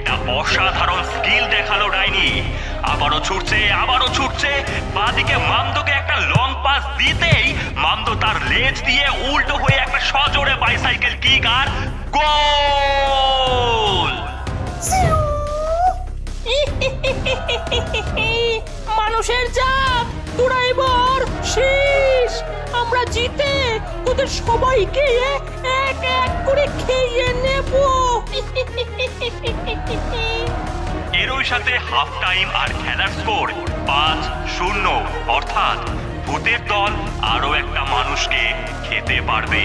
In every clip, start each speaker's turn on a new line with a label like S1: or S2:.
S1: একটা অসাধারণ স্কিল দেখালো ডাইনি। আবারও ছুটছে, বাঁদিকে মামদোকে একটা লং পাস দিতেই মামদো তার লেজ দিয়ে উল্টো হয়ে একটা সজোরে বাইসাইকেল কিক আর গোল।
S2: মানুষের জাত ড্রাইভার শেষ। আমরা জিতে ওদের সবাইকে এক এক করে খেয়ে নেব।
S1: এরই সাথে হাফ টাইম আর খেলার স্কোর 5-0, অর্থাৎ ভূতের দল আরো একটা মানুষকে খেতে পারবে।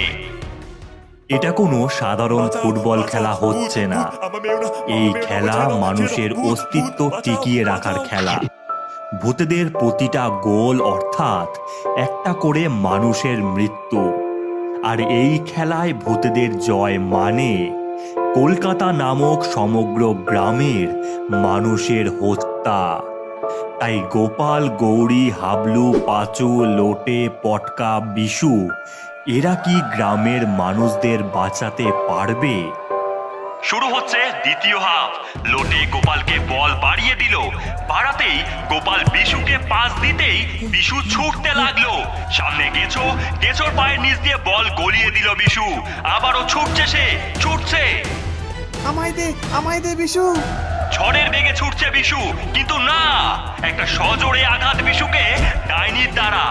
S1: এটা কোনো সাধারণ ফুটবল খেলা হচ্ছে না, এই খেলা মানুষের অস্তিত্ব টিকিয়ে রাখার খেলা। ভূতেদের প্রতিটা গোল অর্থাৎ একটা করে মানুষের মৃত্যু, আর এই খেলায় ভূতেদের জয় মানে কলকাতা নামক সমগ্র গ্রামের মানুষের হত্যা। তাই গোপাল, গৌরী, হাবলু, পাঁচু, লোটে, পটকা, বিশু এরা কি গ্রামের মানুষদের বাঁচাতে পারবে? শুরু হচ্ছে দ্বিতীয় হাফ। লোটে গোপালকে বল বাড়িয়ে দিল, বাড়াতেই গোপাল বিশুকে পাস দিতেই বিশু ছুটতে লাগলো। সামনে গেছোর পায়ের নিচ দিয়ে বল গলিয়ে দিল বিশু। আবারও ছুটছে।
S3: আমায় দে বিশু।
S1: ঝড়ের বেগে ছুটছে বিশু, কিন্তু না, একটা সজোরে আঘাত বিশুকে ডাইনির দ্বারা।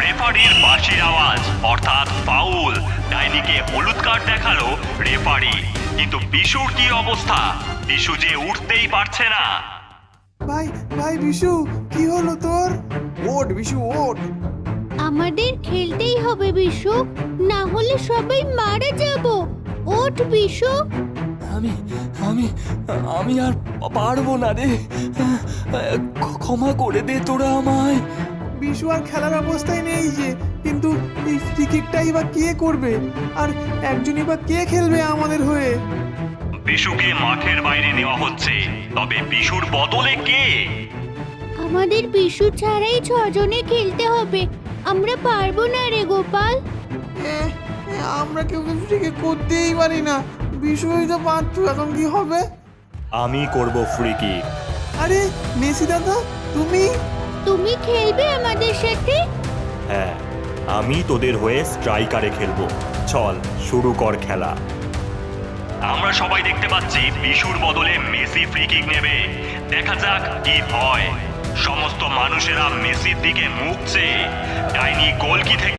S1: রেফারির বাঁশির আওয়াজ অর্থাৎ ফাউল। ডাইনিকে হলুদ কার্ড দেখালো রেফারি, কিন্তু বিশুর কি অবস্থা? বিশু যে উঠতেই পারছে না।
S3: ভাই বিশু, কি হলো তোর? ওঠ বিশু, ওঠ।
S4: আমাদের খেলতেই হবে বিশু, না হলে সবাই মারা যাব। ওঠ বিশু।
S5: আমি আর পারবো না রে, ক্ষমা করে দে তোরা আমায়।
S3: বিশু আর খেলার অবস্থায় নেই যে, কিন্তু এই ফ্রি কিকটাই বা কে করবে, আর একজনই বা কে খেলবে আমাদের হয়ে?
S1: বিশুকে মাঠের বাইরে নেওয়া হচ্ছে, তবে বিশুর বদলে কে?
S4: আমাদের বিশু ছাড়াই 6 জনে খেলতে হবে। আমরা পারবো না রে গোপাল।
S3: আমরা কেউ ফ্রি কিক করতেই পারি না। বিশুই তো পারছো, এখন কি হবে?
S1: আমি করব ফ্রি কিক।
S3: আরে মেসি দাদা,
S4: তুমি খেলবে আমাদের সাথে?
S1: হ্যাঁ, আমি তোদের হয়ে স্ট্রাইকারে খেলবো। চল শুরু কর খেলা। আমরা সবাই দেখতে পাচ্ছি বিশুর বদলে মেসি ফ্রি কিক নেবে। দেখা যাক কি হয়। সমস্ত মানুষেরা মেসির দিকে মুখছে। ডাইনি গোলকি থেকে